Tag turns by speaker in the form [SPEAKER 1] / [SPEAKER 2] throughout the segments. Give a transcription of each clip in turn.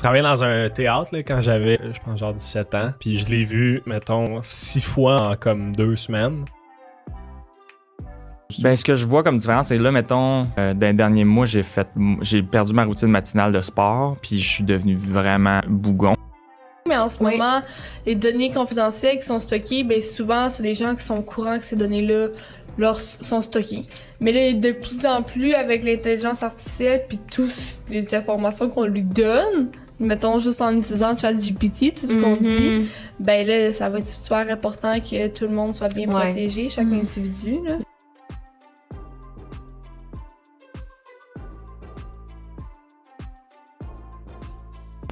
[SPEAKER 1] travaillais dans un théâtre là, quand j'avais, je pense, genre 17 ans. Puis je l'ai vu, mettons, 6 fois en comme 2 semaines.
[SPEAKER 2] Ben, ce que je vois comme différence, c'est là, mettons, dans les derniers mois, j'ai perdu ma routine matinale de sport, puis je suis devenu vraiment bougon.
[SPEAKER 3] Mais en ce moment, les données confidentielles qui sont stockées, ben souvent, c'est des gens qui sont au courant que ces données-là sont stockées. Mais là, de plus en plus, avec l'intelligence artificielle puis toutes les informations qu'on lui donne, mettons juste en utilisant ChatGPT, tout ce qu'on dit, ben là, ça va être super important que tout le monde soit bien protégé, chaque individu, là.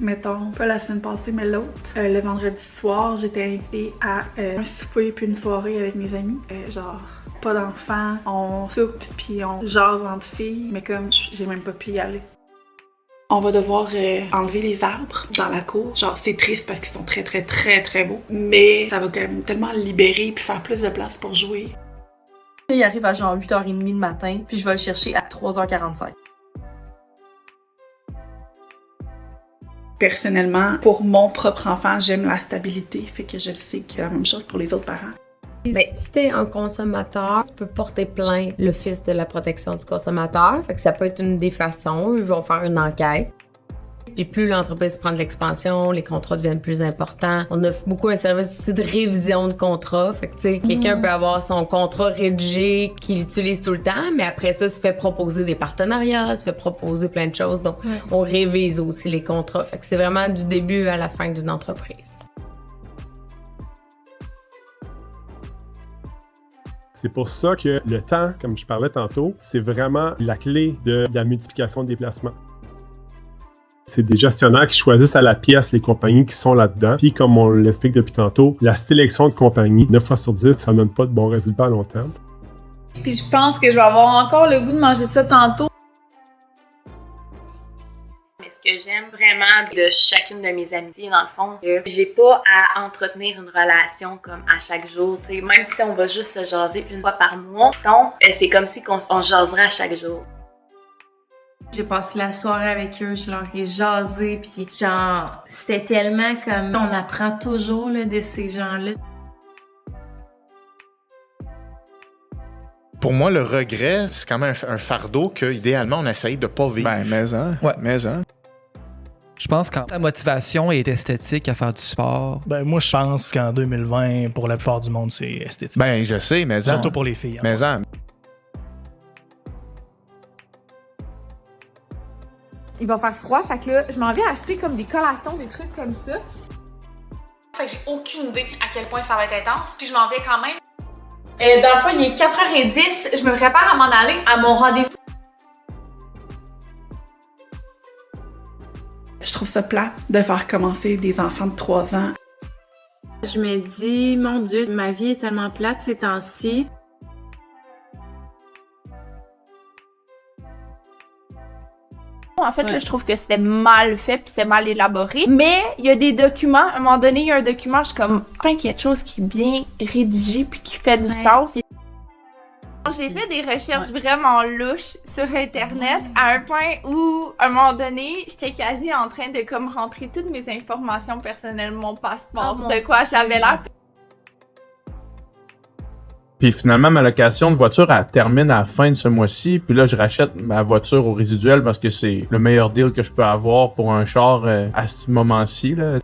[SPEAKER 4] Mettons, pas la semaine passée, mais l'autre. Le vendredi soir, j'étais invitée à un souper puis une soirée avec mes amis. Genre, pas d'enfants, on soupe puis on jase entre filles, mais comme j'ai même pas pu y aller. On va devoir enlever les arbres dans la cour. Genre, c'est triste parce qu'ils sont très, très, très, très beaux. Mais ça va quand même tellement libérer puis faire plus de place pour jouer.
[SPEAKER 5] Il arrive à genre 8h30 le matin, puis je vais le chercher à 3h45.
[SPEAKER 4] Personnellement, pour mon propre enfant, j'aime la stabilité, fait que je le sais que c'est la même chose pour les autres parents.
[SPEAKER 6] Ben, si t'es un consommateur, tu peux porter plainte l'Office de la protection du consommateur. Fait que ça peut être une des façons. Ils vont faire une enquête. Puis plus l'entreprise prend de l'expansion, les contrats deviennent plus importants. On offre beaucoup un service aussi de révision de contrat. Fait que, tu sais, quelqu'un peut avoir son contrat rédigé qu'il utilise tout le temps, mais après ça, se fait proposer des partenariats, se fait proposer plein de choses. Donc, on révise aussi les contrats. Fait que c'est vraiment du début à la fin d'une entreprise.
[SPEAKER 7] C'est pour ça que le temps, comme je parlais tantôt, c'est vraiment la clé de la multiplication des placements. C'est des gestionnaires qui choisissent à la pièce les compagnies qui sont là-dedans. Puis comme on l'explique depuis tantôt, la sélection de compagnies, 9 fois sur 10, ça ne donne pas de bons résultats à long terme.
[SPEAKER 8] Puis je pense que je vais avoir encore le goût de manger ça tantôt.
[SPEAKER 9] Mais ce que j'aime vraiment de chacune de mes amitiés, dans le fond, c'est que j'ai pas à entretenir une relation comme à chaque jour. T'sais, même si on va juste se jaser une fois par mois, donc c'est comme si on se jaserait à chaque jour.
[SPEAKER 10] J'ai passé la soirée avec eux, je leur ai jasé, puis genre, c'était tellement comme... On apprend toujours là, de ces gens-là.
[SPEAKER 11] Pour moi, le regret, c'est quand même un fardeau qu'idéalement, on essaye de pas vivre.
[SPEAKER 12] Ben, mais hein.
[SPEAKER 13] Ouais.
[SPEAKER 12] Mais hein.
[SPEAKER 13] Je pense que ta motivation est esthétique à faire du sport.
[SPEAKER 12] Ben, moi, je pense qu'en 2020, pour la plupart du monde, c'est esthétique.
[SPEAKER 11] Ben, je sais, mais
[SPEAKER 12] surtout pour les filles.
[SPEAKER 11] Mais
[SPEAKER 8] Il va faire froid, fait que là, je m'en vais acheter comme des collations, des trucs comme ça. Fait que j'ai aucune idée à quel point ça va être intense, puis je m'en vais quand même. Dans le fond, il est 4h10, je me prépare à m'en aller à mon rendez-vous.
[SPEAKER 4] Je trouve ça plate de faire commencer des enfants de 3 ans.
[SPEAKER 10] Je me dis, mon Dieu, ma vie est tellement plate ces temps-ci.
[SPEAKER 14] En fait, là, je trouve que c'était mal fait puis c'était mal élaboré. Mais il y a des documents. À un moment donné, il y a un document, je suis comme, enfin, qu'il y a quelque chose qui est bien rédigé puis qui fait du sens. J'ai fait des recherches vraiment louches sur Internet à un point où, à un moment donné, j'étais quasi en train de comme rentrer toutes mes informations personnelles, mon passeport, de quoi j'avais l'air.
[SPEAKER 15] Puis finalement, ma location de voiture, elle termine à la fin de ce mois-ci. Puis là, je rachète ma voiture au résiduel parce que c'est le meilleur deal que je peux avoir pour un char à ce moment-ci, là.